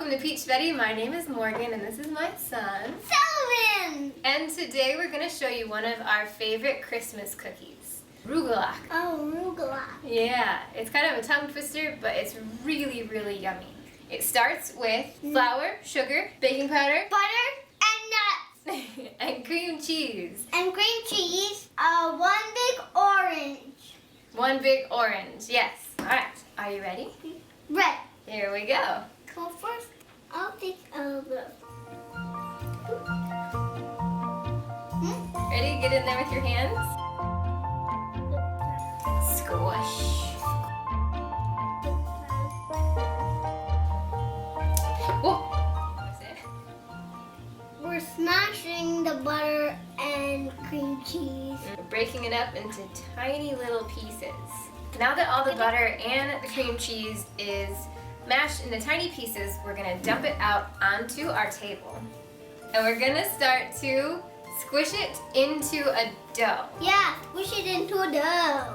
Welcome to Peach Betty. My name is Morgan and this is my son, Sullivan! And today we're going to show you one of our favorite Christmas cookies, Rugelach. Oh, Rugelach. Yeah, it's kind of a tongue twister, but it's really, really yummy. It starts with flour, sugar, baking powder, Butter and nuts. and cream cheese. And cream cheese, one big orange. One big orange, yes. Alright, are you ready? Red. Here we go. Go first. I'll take a little bit. Ready? Get in there with your hands. Squish. Whoa. That's it. We're smashing the butter and cream cheese. We're breaking it up into tiny little pieces. Now that all the butter and the cream cheese is mashed into tiny pieces, we're gonna dump it out onto our table. And we're gonna start to squish it into a dough. Yeah, squish it into a dough.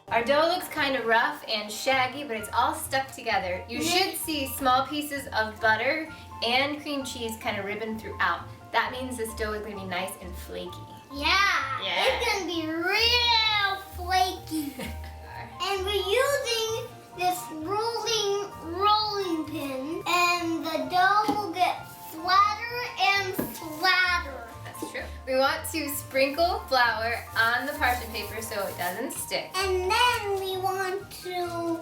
Our dough looks kind of rough and shaggy, but it's all stuck together. You should see small pieces of butter and cream cheese kind of ribbon throughout. That means this dough is gonna be nice and flaky. Yeah, it's gonna be real flaky. And we're using this rolling pin, and the dough will get flatter and flatter. That's true. We want to sprinkle flour on the parchment paper so it doesn't stick. And then we want to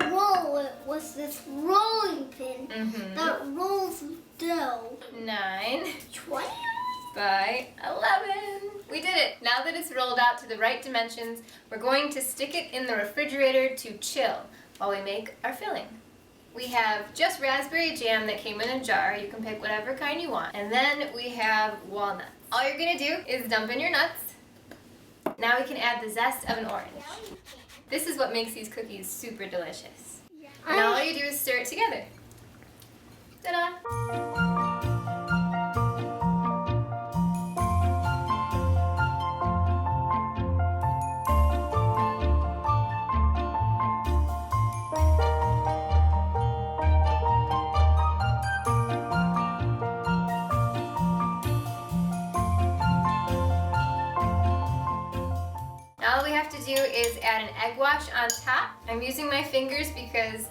roll it with this rolling pin that rolls dough. 9 20? by 11. We did it. Now that it's rolled out to the right dimensions, we're going to stick it in the refrigerator to chill while we make our filling. We have just raspberry jam that came in a jar. You can pick whatever kind you want. And then we have walnuts. All you're gonna do is dump in your nuts. Now we can add the zest of an orange. This is what makes these cookies super delicious. Now all you do is stir it together. Ta-da! All we have to do is add an egg wash on top. I'm using my fingers because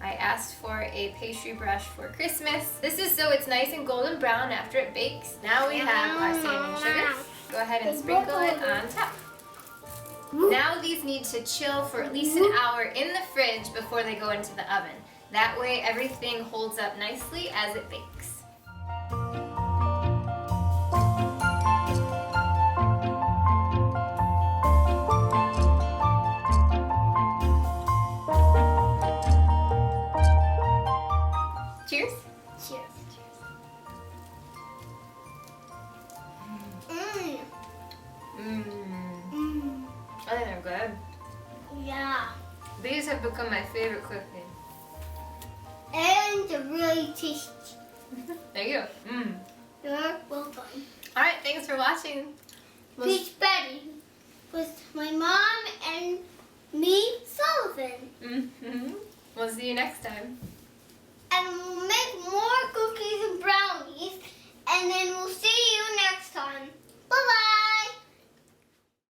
I asked for a pastry brush for Christmas. This is so it's nice and golden brown after it bakes. Now we have our cinnamon sugar. Go ahead and sprinkle it on top. Now these need to chill for at least an hour in the fridge before they go into the oven. That way everything holds up nicely as it bakes. Cheers. Cheers. I think they're good. Yeah. These have become my favorite cookie. And they're really tasty. There you go. You're welcome. Alright, thanks for watching. Peach Betty with my mom and me, Sullivan. We'll see you next time. And we'll make more cookies and brownies. And then we'll see you next time. Bye-bye.